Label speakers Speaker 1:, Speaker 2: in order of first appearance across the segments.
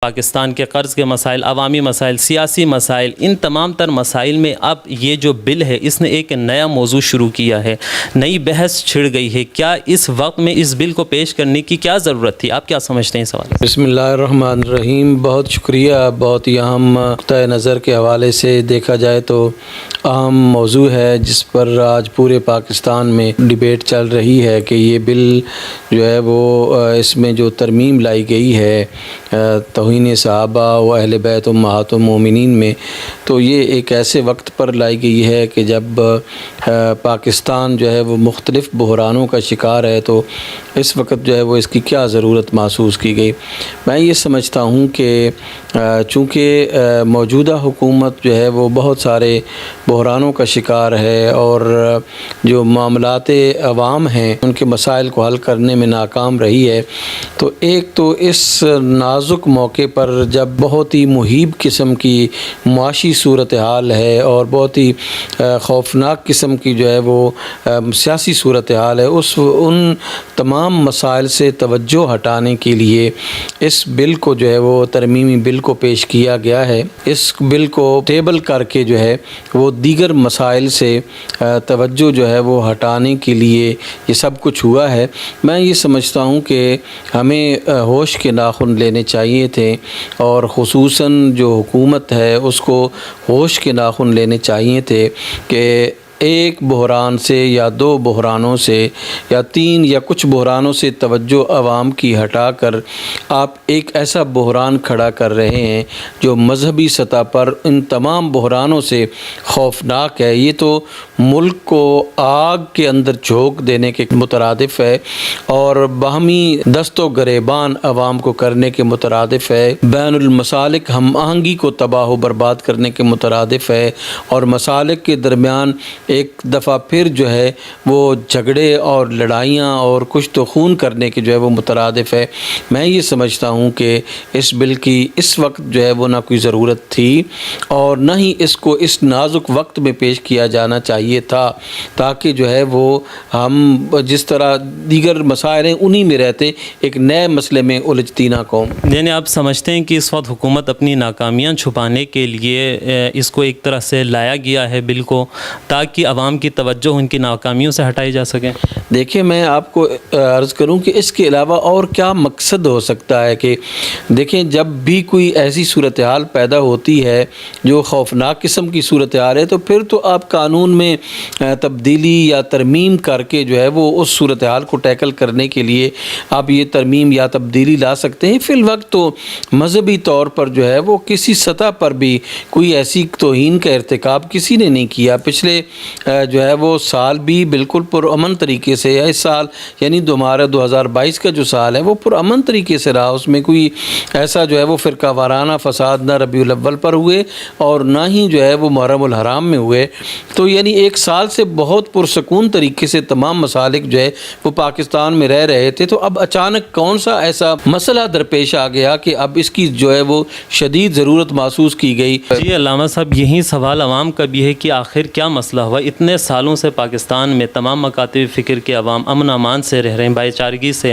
Speaker 1: پاکستان کے قرض کے مسائل، عوامی مسائل، سیاسی مسائل، ان تمام تر مسائل میں اب یہ جو بل ہے اس نے ایک نیا موضوع شروع کیا ہے، نئی بحث چھڑ گئی ہے۔ کیا اس وقت میں اس بل کو پیش کرنے کی کیا ضرورت تھی؟ آپ کیا سمجھتے ہیں اس حوالے سے؟
Speaker 2: بسم اللہ الرحمن الرحیم۔ بہت شکریہ۔ بہت ہی اہم نقطۂ نظر کے حوالے سے دیکھا جائے تو اہم موضوع ہے جس پر آج پورے پاکستان میں ڈیبیٹ چل رہی ہے کہ یہ بل جو ہے وہ اس میں جو ترمیم لائی گئی ہے توہین صحابہ و اہل بیت امہات المومنین میں، تو یہ ایک ایسے وقت پر لائی گئی ہے کہ جب پاکستان جو ہے وہ مختلف بحرانوں کا شکار ہے، تو اس وقت جو ہے وہ اس کی کیا ضرورت محسوس کی گئی۔ میں یہ سمجھتا ہوں کہ چونکہ موجودہ حکومت جو ہے وہ بہت سارے بحرانوں کا شکار ہے اور جو معاملات عوام ہیں ان کے مسائل کو حل کرنے میں ناکام رہی ہے، تو ایک تو اس نازک موقع پر جب بہت ہی مہیب قسم کی معاشی صورتحال ہے اور بہت ہی خوفناک قسم کی جو ہے وہ سیاسی صورتحال ہے، ان تمام مسائل سے توجہ ہٹانے کے لیے اس بل کو جو ہے وہ ترمیمی بل کو پیش کیا گیا ہے۔ اس بل کو ٹیبل کر کے جو ہے وہ دیگر مسائل سے توجہ جو ہے وہ ہٹانے کے لیے یہ سب کچھ ہوا ہے۔ میں یہ سمجھتا ہوں کہ ہمیں ہوش کے ناخن لینے چاہیے تھے اور خصوصاً جو حکومت ہے اس کو ہوش کے ناخن لینے چاہیے تھے کہ ایک بحران سے یا دو بحرانوں سے یا تین یا کچھ بحرانوں سے توجہ عوام کی ہٹا کر آپ ایک ایسا بحران کھڑا کر رہے ہیں جو مذہبی سطح پر ان تمام بحرانوں سے خوفناک ہے۔ یہ تو ملک کو آگ کے اندر جھونک دینے کے مترادف ہے اور باہمی دست و گریبان عوام کو کرنے کے مترادف ہے، بین المسالک ہم آہنگی کو تباہ و برباد کرنے کے مترادف ہے اور مسالک کے درمیان ایک دفعہ پھر جو ہے وہ جھگڑے اور لڑائیاں اور کچھ تو خون کرنے کے جو ہے وہ مترادف ہے۔ میں یہ سمجھتا ہوں کہ اس بل کی اس وقت جو ہے وہ نہ کوئی ضرورت تھی اور نہ ہی اس کو اس نازک وقت میں پیش کیا جانا چاہیے تھا، تاکہ جو ہے وہ ہم جس طرح دیگر مسائل ہیں انہی میں رہتے، ایک نئے مسئلے میں الجھتی نہ قوم۔
Speaker 1: یعنی آپ سمجھتے ہیں کہ اس وقت حکومت اپنی ناکامیاں چھپانے کے لیے اس کو ایک طرح سے لایا گیا ہے بل کو، تاکہ عوام کی توجہ ان کی ناکامیوں سے ہٹائی جا سکے؟
Speaker 2: دیکھیں، میں آپ کو عرض کروں کہ اس کے علاوہ اور کیا مقصد ہو سکتا ہے کہ دیکھیں جب بھی کوئی ایسی صورتحال پیدا ہوتی ہے جو خوفناک قسم کی صورتحال ہے، تو پھر تو آپ قانون میں تبدیلی یا ترمیم کر کے جو ہے وہ اس صورتحال کو ٹیکل کرنے کے لیے آپ یہ ترمیم یا تبدیلی لا سکتے ہیں۔ فی الوقت تو مذہبی طور پر جو ہے وہ کسی سطح پر بھی کوئی ایسی توہین کا ارتکاب کسی نے نہیں کیا۔ پچھلے جو ہے وہ سال بھی بالکل پرامن طریقے سے، اس سال یعنی ہمارا 2022 کا جو سال ہے وہ پرامن طریقے سے رہا، اس میں کوئی ایسا جو ہے وہ فرقہ وارانہ فساد نہ ربیع الاول پر ہوئے اور نہ ہی جو ہے وہ محرم الحرام میں ہوئے۔ تو یعنی ایک سال سے بہت پرسکون طریقے سے تمام مسالک جو ہے وہ پاکستان میں رہ رہے تھے، تو اب اچانک کون سا ایسا مسئلہ درپیش آ گیا کہ اب اس کی جو ہے وہ شدید ضرورت محسوس کی گئی؟
Speaker 1: جی علامہ صاحب، یہی سوال عوام کا بھی ہے کہ آخر کیا مسئلہ ہوا؟ اتنے سالوں سے پاکستان میں تمام مکاتب فکر کے عوام امن امان سے رہ رہے ہیں، بھائی چارگی سے،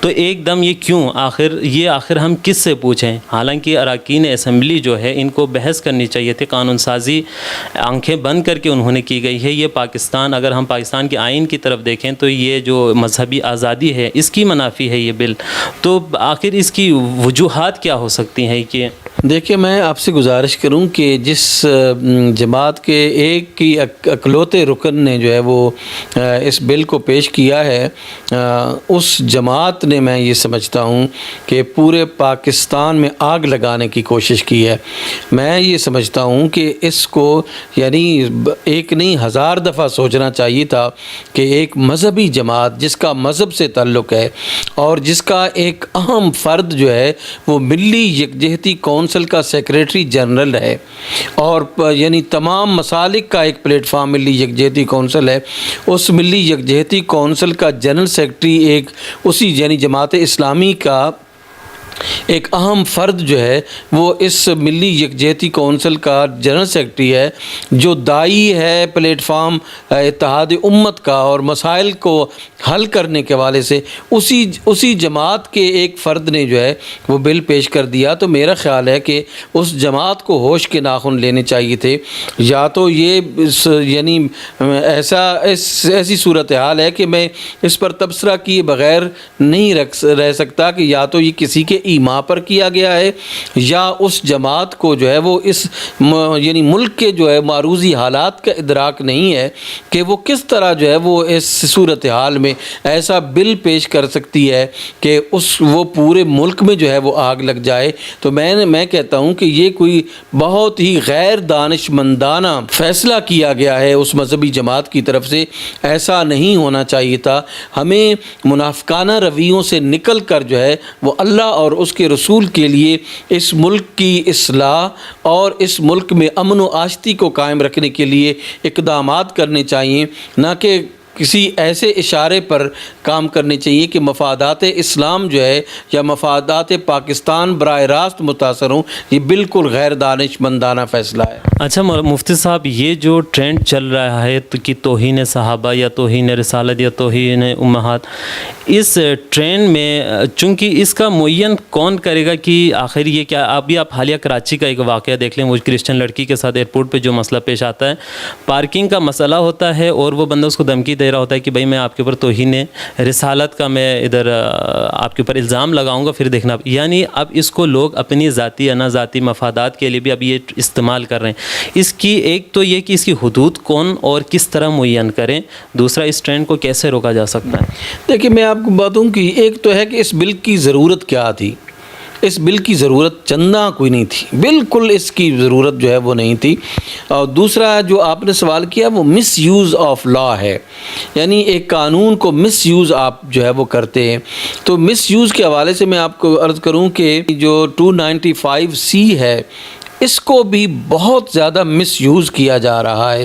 Speaker 1: تو ایک دم یہ کیوں؟ آخر ہم کس سے پوچھیں؟ حالانکہ اراکین اسمبلی جو ہے ان کو بحث کرنی چاہیے تھی، قانون سازی آنکھیں بند کر کے انہوں نے کی گئی ہے۔ یہ پاکستان، اگر ہم پاکستان کے آئین کی طرف دیکھیں تو یہ جو مذہبی آزادی ہے اس کی منافی ہے یہ بل، تو آخر اس کی وجوہات کیا ہو سکتی ہیں؟ کہ
Speaker 2: دیکھیں، میں آپ سے گزارش کروں کہ جس جماعت کے ایک ہی اکلوتے رکن نے جو ہے وہ اس بل کو پیش کیا ہے، اس جماعت نے میں یہ سمجھتا ہوں کہ پورے پاکستان میں آگ لگانے کی کوشش کی ہے۔ میں یہ سمجھتا ہوں کہ اس کو یعنی ایک نہیں ہزار دفعہ سوچنا چاہیے تھا کہ ایک مذہبی جماعت جس کا مذہب سے تعلق ہے اور جس کا ایک اہم فرد جو ہے وہ ملی یکجہتی کونسل کا سیکریٹری جنرل ہے اور یعنی تمام مسالک کا ایک پلیٹ فارم ملی یکجہتی کونسل ہے، اس ملی یکجہتی کونسل کا جنرل سیکریٹری ایک اسی یعنی جماعت اسلامی کا ایک اہم فرد جو ہے وہ اس ملی یکجہتی کونسل کا جنرل سیکرٹری ہے، جو داعی ہے پلیٹ فارم اتحاد امت کا، اور مسائل کو حل کرنے کے حوالے سے اسی جماعت کے ایک فرد نے جو ہے وہ بل پیش کر دیا۔ تو میرا خیال ہے کہ اس جماعت کو ہوش کے ناخن لینے چاہیے تھے، یا تو یہ یعنی ایسی صورتحال ہے کہ میں اس پر تبصرہ کیے بغیر نہیں رہ سکتا کہ یا تو یہ کسی کے ایما پر کیا گیا ہے، یا اس جماعت کو جو ہے وہ اس یعنی ملک کے جو ہے معروضی حالات کا ادراک نہیں ہے کہ وہ کس طرح جو ہے وہ اس صورتحال میں ایسا بل پیش کر سکتی ہے کہ وہ پورے ملک میں جو ہے وہ آگ لگ جائے۔ تو میں کہتا ہوں کہ یہ کوئی بہت ہی غیر دانشمندانہ فیصلہ کیا گیا ہے اس مذہبی جماعت کی طرف سے، ایسا نہیں ہونا چاہیے تھا۔ ہمیں منافقانہ رویوں سے نکل کر جو ہے وہ اللہ اور اس کے رسول کے لیے اس ملک کی اصلاح اور اس ملک میں امن و آشتی کو قائم رکھنے کے لیے اقدامات کرنے چاہیے، نہ کہ کسی ایسے اشارے پر کام کرنے چاہیے کہ مفادات اسلام جو ہے یا مفادات پاکستان براہ راست متاثر ہوں۔ یہ بالکل غیر دانشمندانہ فیصلہ ہے۔
Speaker 1: اچھا مفتی صاحب، یہ جو ٹرینڈ چل رہا ہے کہ توہین صحابہ یا توہین رسالت یا توہین امہات، اس ٹرینڈ میں چونکہ اس کا معین کون کرے گا کہ آخر یہ کیا؟ آپ حالیہ کراچی کا ایک واقعہ دیکھ لیں، وہ کرسچن لڑکی کے ساتھ ایئرپورٹ پہ جو مسئلہ پیش آتا ہے، پارکنگ کا مسئلہ ہوتا ہے اور وہ بندہ اس کو دھمکی دے رہا ہوتا ہے کہ بھائی میں آپ کے اوپر توہین رسالت کا میں ادھر آپ کے اوپر الزام لگاؤں گا، پھر دیکھنا۔ یعنی اب اس کو لوگ اپنی ذاتی یا نہ ذاتی مفادات کے لیے بھی اب یہ استعمال کر رہے ہیں۔ اس کی ایک تو یہ کہ اس کی حدود کون اور کس طرح معین کریں، دوسرا اس ٹرینڈ کو کیسے روکا جا سکتا ہے؟
Speaker 2: دیکھیں، میں آپ کو بتاؤں کہ ایک تو ہے کہ اس بل کی ضرورت کیا تھی۔ اس بل کی ضرورت چندہ کوئی نہیں تھی، بالکل اس کی ضرورت جو ہے وہ نہیں تھی۔ اور دوسرا جو آپ نے سوال کیا وہ مس یوز آف لا ہے، یعنی ایک قانون کو مس یوز آپ جو ہے وہ کرتے ہیں۔ تو مس یوز کے حوالے سے میں آپ کو عرض کروں کہ جو 295C ہے، اس کو بھی بہت زیادہ مس یوز کیا جا رہا ہے۔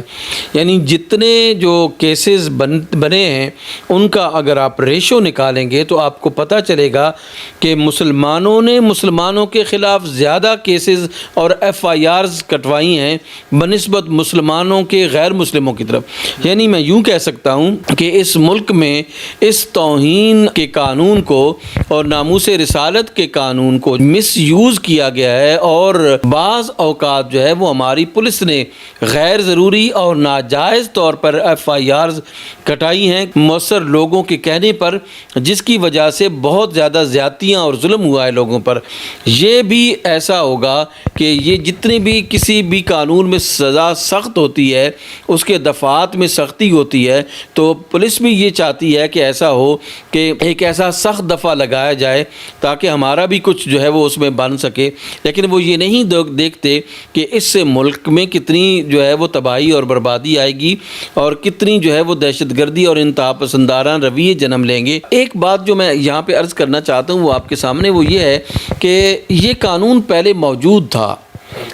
Speaker 2: یعنی جتنے جو کیسز بنے ہیں ان کا اگر آپ ریشو نکالیں گے تو آپ کو پتہ چلے گا کہ مسلمانوں نے مسلمانوں کے خلاف زیادہ کیسز اور FIRs کٹوائی ہیں بنسبت مسلمانوں کے غیر مسلموں کی طرف۔ یعنی میں یوں کہہ سکتا ہوں کہ اس ملک میں اس توہین کے قانون کو اور ناموس رسالت کے قانون کو مس یوز کیا گیا ہے، اور بعض اوقات جو ہے وہ ہماری پولیس نے غیر ضروری اور ناجائز طور پر FIRs کٹائی ہیں مؤثر لوگوں کے کہنے پر، جس کی وجہ سے بہت زیادہ زیادتیاں اور ظلم ہوا ہے لوگوں پر۔ یہ بھی ایسا ہوگا کہ یہ جتنے بھی کسی بھی قانون میں سزا سخت ہوتی ہے اس کے دفعات میں سختی ہوتی ہے، تو پولیس بھی یہ چاہتی ہے کہ ایسا ہو کہ ایک ایسا سخت دفعہ لگایا جائے تاکہ ہمارا بھی کچھ جو ہے وہ اس میں بن سکے۔ لیکن وہ یہ نہیں دیکھتے کہ اس سے ملک میں کتنی جو ہے وہ تباہی اور بربادی آئے گی اور کتنی جو ہے وہ دہشت گردی اور انتہا پسندانہ رویے جنم لیں گے۔ ایک بات جو میں یہاں پہ عرض کرنا چاہتا ہوں وہ آپ کے سامنے وہ یہ ہے کہ یہ قانون پہلے موجود تھا،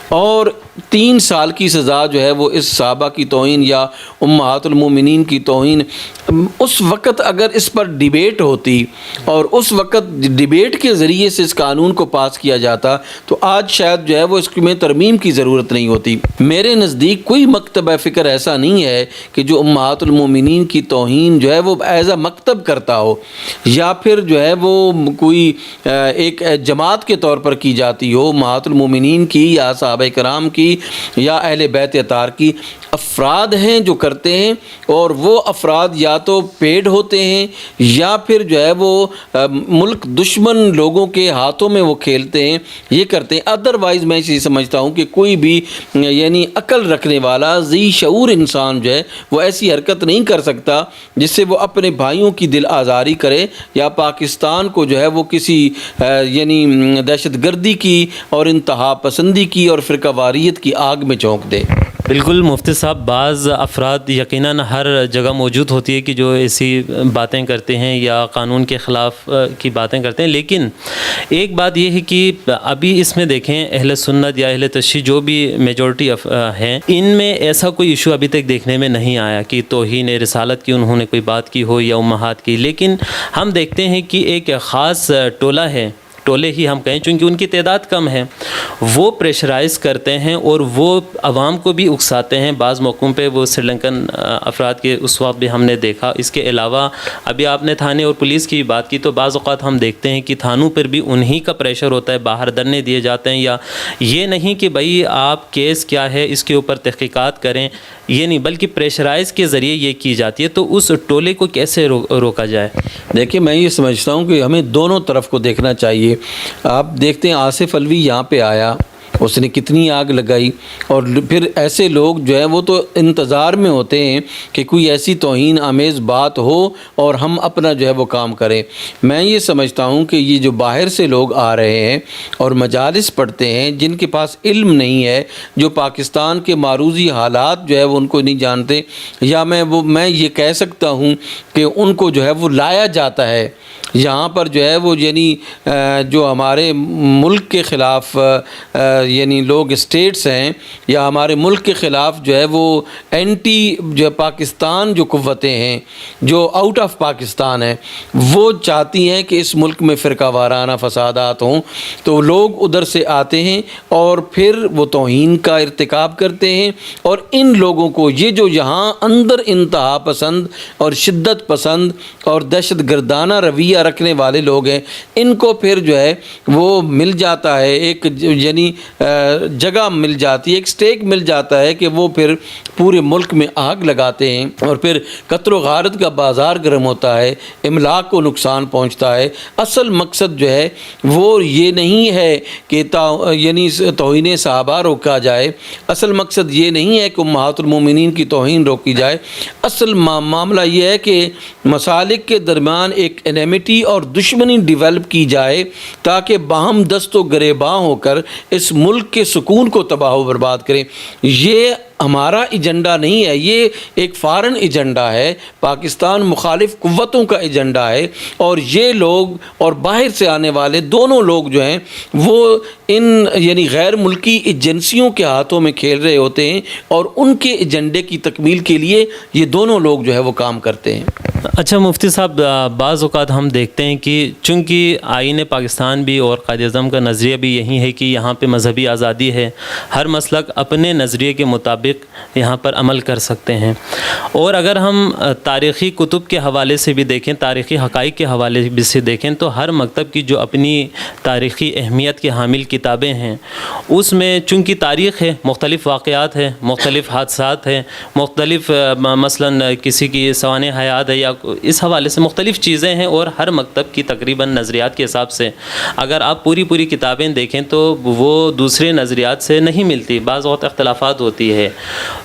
Speaker 2: اور 3 سال کی سزا جو ہے وہ اس صحابہ کی توہین یا امہات المومنین کی توہین، اس وقت اگر اس پر ڈیبیٹ ہوتی اور اس وقت ڈیبیٹ کے ذریعے سے اس قانون کو پاس کیا جاتا تو آج شاید جو ہے وہ اس میں ترمیم کی ضرورت نہیں ہوتی۔ میرے نزدیک کوئی مکتبہ فکر ایسا نہیں ہے کہ جو امہات المومنین کی توہین جو ہے وہ ایز اے مکتب کرتا ہو، یا پھر جو ہے وہ کوئی ایک جماعت کے طور پر کی جاتی ہو امہات المومنین کی یا صحابہ کرام کی یا اہل بیت اطہار کی۔ افراد ہیں جو کرتے ہیں، اور وہ افراد یا تو پیڈ ہوتے ہیں یا پھر جو ہے وہ ملک دشمن لوگوں کے ہاتھوں میں وہ کھیلتے ہیں، یہ کرتے ہیں۔ ادروائز میں یہ سمجھتا ہوں کہ کوئی بھی یعنی عقل رکھنے والا ذی شعور انسان جو ہے وہ ایسی حرکت نہیں کر سکتا جس سے وہ اپنے بھائیوں کی دل آزاری کرے یا پاکستان کو جو ہے وہ کسی یعنی دہشت گردی کی اور انتہا پسندی کی اور فرقہ واریت کی آگ میں جھونک دے۔
Speaker 1: بالکل مفتی صاحب، بعض افراد یقیناً ہر جگہ موجود ہوتی ہے کہ جو ایسی باتیں کرتے ہیں یا قانون کے خلاف کی باتیں کرتے ہیں، لیکن ایک بات یہ ہے کہ ابھی اس میں دیکھیں اہل سنت یا اہل تشیع جو بھی میجورٹی ہیں، ان میں ایسا کوئی ایشو ابھی تک دیکھنے میں نہیں آیا کہ توہین رسالت کی انہوں نے کوئی بات کی ہو یا امہات کی، لیکن ہم دیکھتے ہیں کہ ایک خاص ٹولہ ہے، ٹولے ہی ہم کہیں چونکہ ان کی تعداد کم ہے، وہ پریشرائز کرتے ہیں اور وہ عوام کو بھی اکساتے ہیں۔ بعض موقعوں پہ وہ سری لنکن افراد کے اس وقت بھی ہم نے دیکھا۔ اس کے علاوہ ابھی آپ نے تھانے اور پولیس کی بات کی، تو بعض اوقات ہم دیکھتے ہیں کہ تھانوں پر بھی انہی کا پریشر ہوتا ہے، باہر دھرنے دیے جاتے ہیں، یا یہ نہیں کہ بھائی آپ کیس کیا ہے اس کے اوپر تحقیقات کریں، یہ نہیں، بلکہ پریشرائز کے ذریعے یہ کی جاتی ہے۔ تو اس ٹولے کو کیسے روکا جائے؟
Speaker 2: دیکھیں، میں یہ سمجھتا ہوں کہ ہمیں دونوں طرف کو دیکھنا چاہیے۔ آپ دیکھتے ہیں آصف الوی یہاں پہ آیا، اس نے کتنی آگ لگائی، اور پھر ایسے لوگ جو ہیں وہ تو انتظار میں ہوتے ہیں کہ کوئی ایسی توہین آمیز بات ہو اور ہم اپنا جو ہے وہ کام کریں۔ میں یہ سمجھتا ہوں کہ یہ جو باہر سے لوگ آ رہے ہیں اور مجالس پڑھتے ہیں، جن کے پاس علم نہیں ہے، جو پاکستان کے معروضی حالات جو ہے وہ ان کو نہیں جانتے، یا میں یہ کہہ سکتا ہوں کہ ان کو جو ہے وہ لایا جاتا ہے یہاں پر جو ہے وہ، یعنی جو ہمارے ملک کے خلاف یعنی لوگ اسٹیٹس ہیں یا ہمارے ملک کے خلاف جو ہے وہ اینٹی جو پاکستان جو قوتیں ہیں جو آؤٹ آف پاکستان ہیں، وہ چاہتی ہیں کہ اس ملک میں فرقہ وارانہ فسادات ہوں، تو لوگ ادھر سے آتے ہیں اور پھر وہ توہین کا ارتکاب کرتے ہیں، اور ان لوگوں کو یہ جو یہاں اندر انتہا پسند اور شدت پسند اور دہشت گردانہ رویہ رکھنے والے لوگ ہیں، ان کو پھر جو ہے وہ مل جاتا ہے ایک یعنی جگہ مل جاتی ہے، ایک سٹیک مل جاتا ہے کہ وہ پھر پورے ملک میں آگ لگاتے ہیں، اور پھر قتل و غارت کا بازار گرم ہوتا ہے، املاک کو نقصان پہنچتا ہے۔ اصل مقصد جو ہے وہ یہ نہیں ہے کہ یعنی توہین صحابہ روکا جائے، اصل مقصد یہ نہیں ہے کہ امہات المومنین کی توہین روکی جائے، اصل معاملہ یہ ہے کہ مسالک کے درمیان ایک انیمٹی اور دشمنی ڈیولپ کی جائے تاکہ باہم دست و گریباں ہو کر اس ملک کے سکون کو تباہ و برباد کریں۔ یہ ہمارا ایجنڈا نہیں ہے، یہ ایک فارن ایجنڈا ہے، پاکستان مخالف قوتوں کا ایجنڈا ہے، اور یہ لوگ اور باہر سے آنے والے دونوں لوگ جو ہیں وہ ان یعنی غیر ملکی ایجنسیوں کے ہاتھوں میں کھیل رہے ہوتے ہیں، اور ان کے ایجنڈے کی تکمیل کے لیے یہ دونوں لوگ جو ہے وہ کام کرتے ہیں۔
Speaker 1: اچھا مفتی صاحب، بعض اوقات ہم دیکھتے ہیں کہ چونکہ آئین پاکستان بھی اور قائد اعظم کا نظریہ بھی یہی ہے کہ یہاں پہ مذہبی آزادی ہے، ہر مسلک اپنے نظریے کے مطابق یہاں پر عمل کر سکتے ہیں، اور اگر ہم تاریخی کتب کے حوالے سے بھی دیکھیں، تاریخی حقائق کے حوالے سے دیکھیں، تو ہر مکتب کی جو اپنی تاریخی اہمیت کے حامل کتابیں ہیں، اس میں چونکہ تاریخ ہے، مختلف واقعات ہیں، مختلف حادثات ہیں، مختلف مثلاً کسی کی سوانح حیات ہے، یا اس حوالے سے مختلف چیزیں ہیں، اور ہر مکتب کی تقریباً نظریات کے حساب سے اگر آپ پوری کتابیں دیکھیں تو وہ دوسرے نظریات سے نہیں ملتی، بعض وقت اختلافات ہوتی ہے۔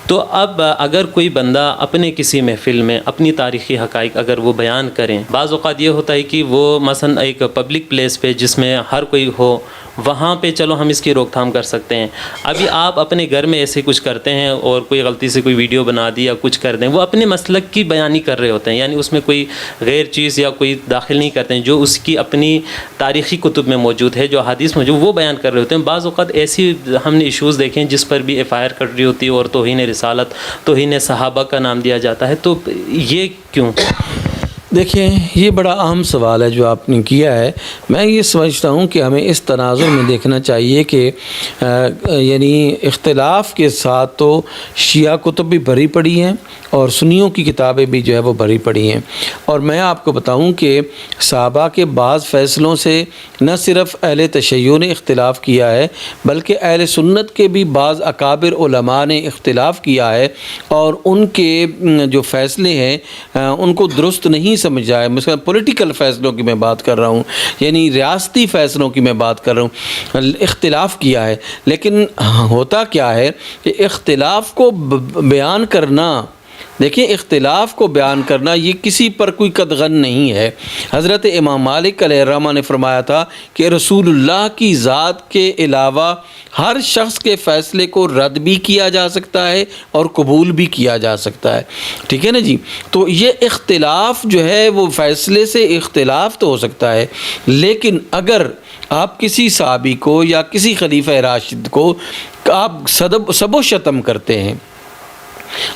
Speaker 1: تو اب اگر کوئی بندہ اپنے کسی محفل میں اپنی تاریخی حقائق اگر وہ بیان کریں، بعض اوقات یہ ہوتا ہے کہ وہ مثلا ایک پبلک پلیس پہ جس میں ہر کوئی ہو، وہاں پہ چلو ہم اس کی روک تھام کر سکتے ہیں۔ ابھی آپ اپنے گھر میں ایسے کچھ کرتے ہیں اور کوئی غلطی سے کوئی ویڈیو بنا دی یا کچھ کر دیں، وہ اپنے مسلک کی بیانی کر رہے ہوتے ہیں، یعنی اس میں کوئی غیر چیز یا کوئی داخل نہیں کرتے ہیں، جو اس کی اپنی تاریخی کتب میں موجود ہے، جو حدیث موجود، وہ بیان کر رہے ہوتے ہیں۔ بعض اوقات ایسی ہم نے ایشوز دیکھیں جس پر بھی ایف آئی آر کٹ رہی ہوتی ہے اور توہین رسالت، توہین صحابہ کا نام دیا جاتا ہے، تو یہ کیوں؟
Speaker 2: دیکھیں، یہ بڑا اہم سوال ہے جو آپ نے کیا ہے۔ میں یہ سمجھتا ہوں کہ ہمیں اس تناظر میں دیکھنا چاہیے کہ یعنی اختلاف کے ساتھ تو شیعہ کتب بھی بھری پڑی ہیں اور سنیوں کی کتابیں بھی جو ہے وہ بھری پڑی ہیں، اور میں آپ کو بتاؤں کہ صحابہ کے بعض فیصلوں سے نہ صرف اہل تشیع نے اختلاف کیا ہے بلکہ اہل سنت کے بھی بعض اکابر علماء نے اختلاف کیا ہے، اور ان کے جو فیصلے ہیں ان کو درست نہیں سمجھا ہے۔ مثلا پولیٹیکل فیصلوں کی میں بات کر رہا ہوں، یعنی ریاستی فیصلوں کی میں بات کر رہا ہوں، اختلاف کیا ہے۔ لیکن ہوتا کیا ہے کہ اختلاف کو بیان کرنا، دیکھیں اختلاف کو بیان کرنا یہ کسی پر کوئی قدغن نہیں ہے۔ حضرت امام مالک علیہ الرحمہ نے فرمایا تھا کہ رسول اللہ کی ذات کے علاوہ ہر شخص کے فیصلے کو رد بھی کیا جا سکتا ہے اور قبول بھی کیا جا سکتا ہے، ٹھیک ہے نا جی۔ تو یہ اختلاف جو ہے وہ فیصلے سے اختلاف تو ہو سکتا ہے، لیکن اگر آپ کسی صحابی کو یا کسی خلیفہ راشد کو آپ سب و شتم کرتے ہیں،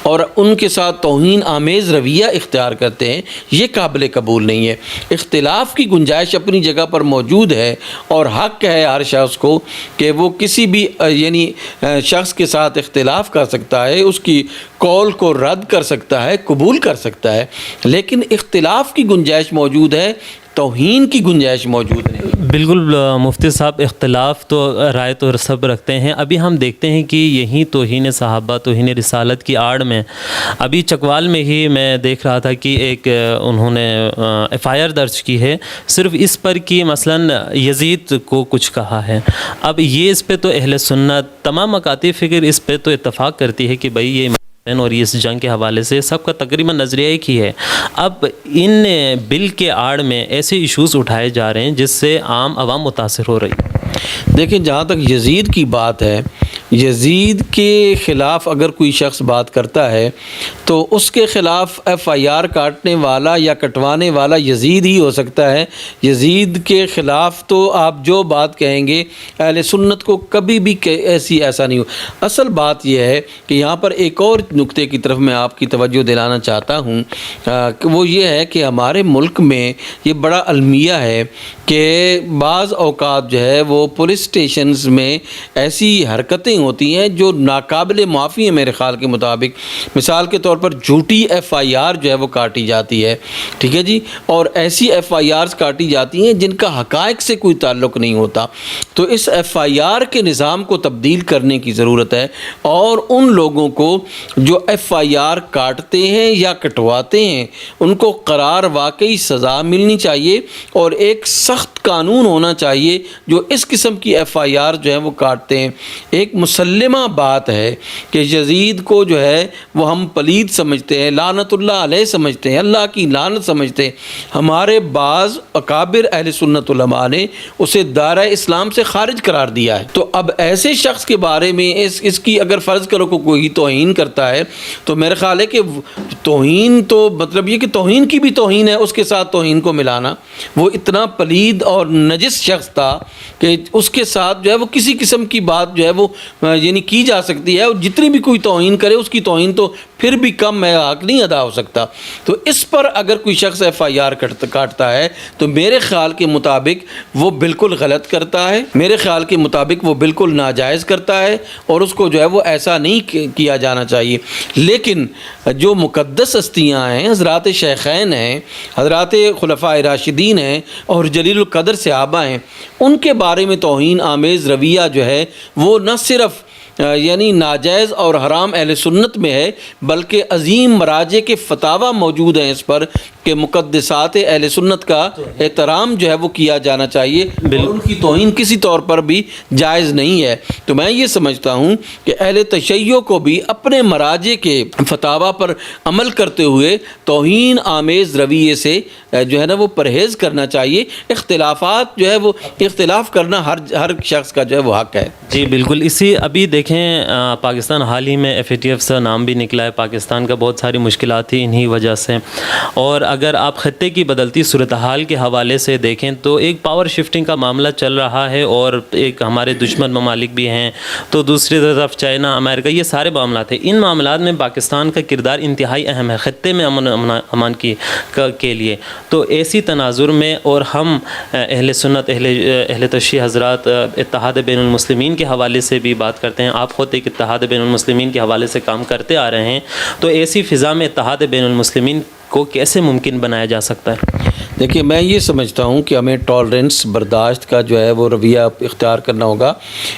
Speaker 2: اور ان کے ساتھ توہین آمیز رویہ اختیار کرتے ہیں، یہ قابل قبول نہیں ہے۔ اختلاف کی گنجائش اپنی جگہ پر موجود ہے اور حق ہے ہر شخص کو کہ وہ کسی بھی شخص کے ساتھ اختلاف کر سکتا ہے، اس کی قول کو رد کر سکتا ہے، قبول کر سکتا ہے، لیکن اختلاف کی گنجائش موجود ہے، توہین کی گنجائش موجود نہیں۔
Speaker 1: بالکل مفتی صاحب، اختلاف تو رائے تو سب رکھتے ہیں۔ ابھی ہم دیکھتے ہیں کہ یہی توہین صحابہ، توہین رسالت کی آڑ میں ابھی چکوال میں ہی میں دیکھ رہا تھا کہ ایک انہوں نے FIR درج کی ہے صرف اس پر کہ مثلاً یزید کو کچھ کہا ہے۔ اب یہ اس پہ تو اہل سنت تمام مکاتب فکر اس پہ تو اتفاق کرتی ہے کہ بھئی یہ اور اس جنگ کے حوالے سے سب کا تقریباً نظریہ ایک ہی ہے۔ اب ان بل کے آڑ میں ایسے ایشوز اٹھائے جا رہے ہیں جس سے عام عوام متاثر ہو رہی ہے۔
Speaker 2: دیکھیں، جہاں تک یزید کی بات ہے، یزید کے خلاف اگر کوئی شخص بات کرتا ہے تو اس کے خلاف FIR کاٹنے والا یا کٹوانے والا یزید ہی ہو سکتا ہے۔ یزید کے خلاف تو آپ جو بات کہیں گے اہل سنت کو کبھی بھی ایسا نہیں ہو۔ اصل بات یہ ہے کہ یہاں پر ایک اور نقطے کی طرف میں آپ کی توجہ دلانا چاہتا ہوں کہ وہ یہ ہے کہ ہمارے ملک میں یہ بڑا المیہ ہے کہ بعض اوقات جو ہے وہ پولیس اسٹیشنز میں ایسی حرکتیں ہوتی ہیں جو ناقابل معافی ہیں میرے خیال کے مطابق۔ مثال کے طور پر جھوٹی FIR جو ہے وہ کاٹی جاتی ہے، ٹھیک ہے جی، اور ایسی FIRs کاٹی جاتی ہیں جن کا حقائق سے کوئی تعلق نہیں ہوتا۔ تو اس FIR کے نظام کو تبدیل کرنے کی ضرورت ہے اور ان لوگوں کو جو FIR کاٹتے ہیں یا کٹواتے ہیں ان کو قرار واقعی سزا ملنی چاہیے اور ایک سخت قانون ہونا چاہیے جو اس قسم کی FIR جو ہے وہ کاٹتے ہیں۔ ایک مسلمہ بات ہے کہ یزید کو جو ہے وہ ہم پلید سمجھتے ہیں، لعنت اللہ علیہ سمجھتے ہیں، اللہ کی لعنت سمجھتے ہیں۔ ہمارے بعض اکابر اہل سنت علماء نے اسے دائرہ اسلام سے خارج قرار دیا ہے۔ تو اب ایسے شخص کے بارے میں اس کی اگر فرض کرو کہ کوئی توہین کرتا ہے تو میرا خیال ہے کہ توہین تو مطلب یہ کہ توہین کی بھی توہین ہے، اس کے ساتھ توہین کو ملانا۔ وہ اتنا پلید اور نجس شخص تھا کہ اس کے ساتھ جو ہے وہ کسی قسم کی بات جو ہے وہ کی جا سکتی ہے، اور جتنی بھی کوئی توہین کرے اس کی توہین تو پھر بھی کم ہے، حق نہیں ادا ہو سکتا۔ تو اس پر اگر کوئی شخص FIR کاٹتا ہے تو میرے خیال کے مطابق وہ بالکل غلط کرتا ہے، میرے خیال کے مطابق وہ بالکل ناجائز کرتا ہے اور اس کو جو ہے وہ ایسا نہیں کیا جانا چاہیے۔ لیکن جو مقدس ہستیاں ہیں، حضرات شیخین ہیں، حضرات خلفائے راشدین ہیں اور جلیل القدر صحابہ ہیں، ان کے بارے میں توہین آمیز رویہ جو ہے وہ نہ صرف ناجائز اور حرام اہل سنت میں ہے بلکہ عظیم مراجع کے فتاویٰ موجود ہیں اس پر کہ مقدسات اہل سنت کا احترام جو ہے وہ کیا جانا چاہیے اور ان کی توہین کسی طور پر بھی جائز نہیں ہے۔ تو میں یہ سمجھتا ہوں کہ اہل تشیع کو بھی اپنے مراجع کے فتاویٰ پر عمل کرتے ہوئے توہین آمیز رویے سے جو ہے نا وہ پرہیز کرنا چاہیے۔ اختلافات جو ہے وہ اختلاف کرنا ہر شخص کا جو ہے وہ حق ہے۔
Speaker 1: جی بالکل۔ اسی ابھی دیکھیں پاکستان حال ہی میں FATF سے نام بھی نکلا ہے، پاکستان کا بہت ساری مشکلات تھیں انہی وجہ سے، اور اگر آپ خطے کی بدلتی صورتحال کے حوالے سے دیکھیں تو ایک پاور شفٹنگ کا معاملہ چل رہا ہے اور ایک ہمارے دشمن ممالک بھی ہیں، تو دوسری طرف چائنا، امریکہ، یہ سارے معاملات ہیں۔ ان معاملات میں پاکستان کا کردار انتہائی اہم ہے خطے میں امان کے لیے۔ تو ایسی تناظر میں اور ہم اہل سنت اہل تشیع حضرات اتحاد بین المسلمین کے حوالے سے بھی بات کرتے ہیں، آپ خود ایک اتحاد بین المسلمین کے حوالے سے کام کرتے آ رہے ہیں، تو ایسی فضا میں اتحاد بین المسلمین کو کیسے ممکن بنایا جا سکتا ہے؟
Speaker 2: دیکھیے، میں یہ سمجھتا ہوں کہ ہمیں ٹالرنس، برداشت کا جو ہے وہ رویہ اختیار کرنا ہوگا۔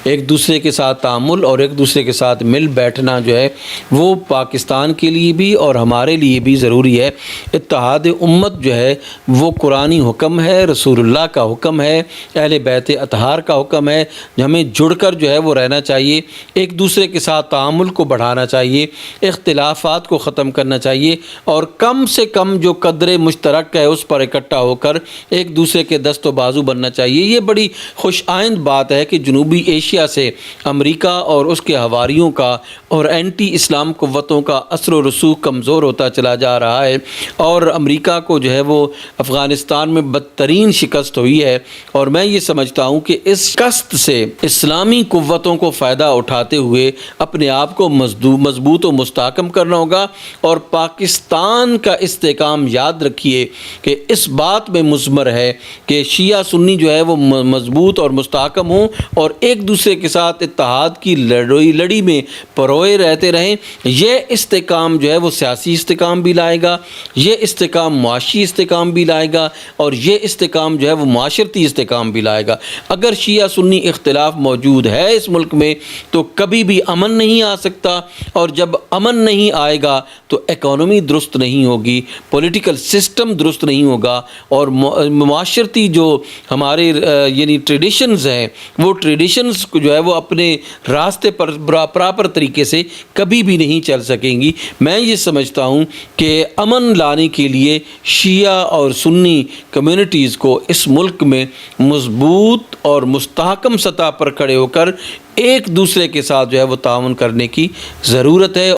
Speaker 2: ایک دوسرے کے ساتھ تعامل اور ایک دوسرے کے ساتھ مل بیٹھنا جو ہے وہ پاکستان کے لیے بھی اور ہمارے لیے بھی ضروری ہے۔ اتحاد امت جو ہے وہ قرآنی حکم ہے، رسول اللہ کا حکم ہے، اہل بیت اطہار کا حکم ہے۔ ہمیں جڑ کر جو ہے وہ رہنا چاہیے، ایک دوسرے کے ساتھ تعامل کو بڑھانا چاہیے، اختلافات کو ختم کرنا چاہیے اور کم سے کم جو قدر مشترک ہے اس پر اکٹھے اکٹھا ہو کر ایک دوسرے کے دست و بازو بننا چاہیے۔ یہ بڑی خوش آئند بات ہے کہ جنوبی ایشیا سے امریکہ اور اس کے حواریوں کا اور اینٹی اسلام قوتوں کا اثر و رسوخ کمزور ہوتا چلا جا رہا ہے، اور امریکہ کو جو ہے وہ افغانستان میں بدترین شکست ہوئی ہے، اور میں یہ سمجھتا ہوں کہ اس شکست سے اسلامی قوتوں کو فائدہ اٹھاتے ہوئے اپنے آپ کو مضبوط و مستحکم کرنا ہوگا، اور پاکستان کا استحکام یاد رکھیے کہ اس بات میں مضمر ہے کہ شیعہ سنی جو ہے وہ مضبوط اور مستحکم ہوں اور ایک دوسرے کے ساتھ اتحاد کی لڑی میں پروئے رہتے رہیں۔ یہ استحکام جو ہے وہ سیاسی استحکام بھی لائے گا، یہ استحکام معاشی استحکام بھی لائے گا، اور یہ استحکام جو ہے وہ معاشرتی استحکام بھی لائے گا۔ اگر شیعہ سنی اختلاف موجود ہے اس ملک میں تو کبھی بھی امن نہیں آ سکتا، اور جب امن نہیں آئے گا تو اکانومی درست نہیں ہوگی، پولیٹیکل سسٹم درست نہیں ہوگا، اور معاشرتی جو ہمارے یعنی ٹریڈیشنز ہیں وہ ٹریڈیشنز کو جو ہے وہ اپنے راستے پر پراپر طریقے سے کبھی بھی نہیں چل سکیں گی۔ میں یہ سمجھتا ہوں کہ امن لانے کے لیے شیعہ اور سنی کمیونٹیز کو اس ملک میں مضبوط اور مستحکم سطح پر کھڑے ہو کر ایک دوسرے کے ساتھ جو ہے وہ تعاون کرنے کی ضرورت ہے۔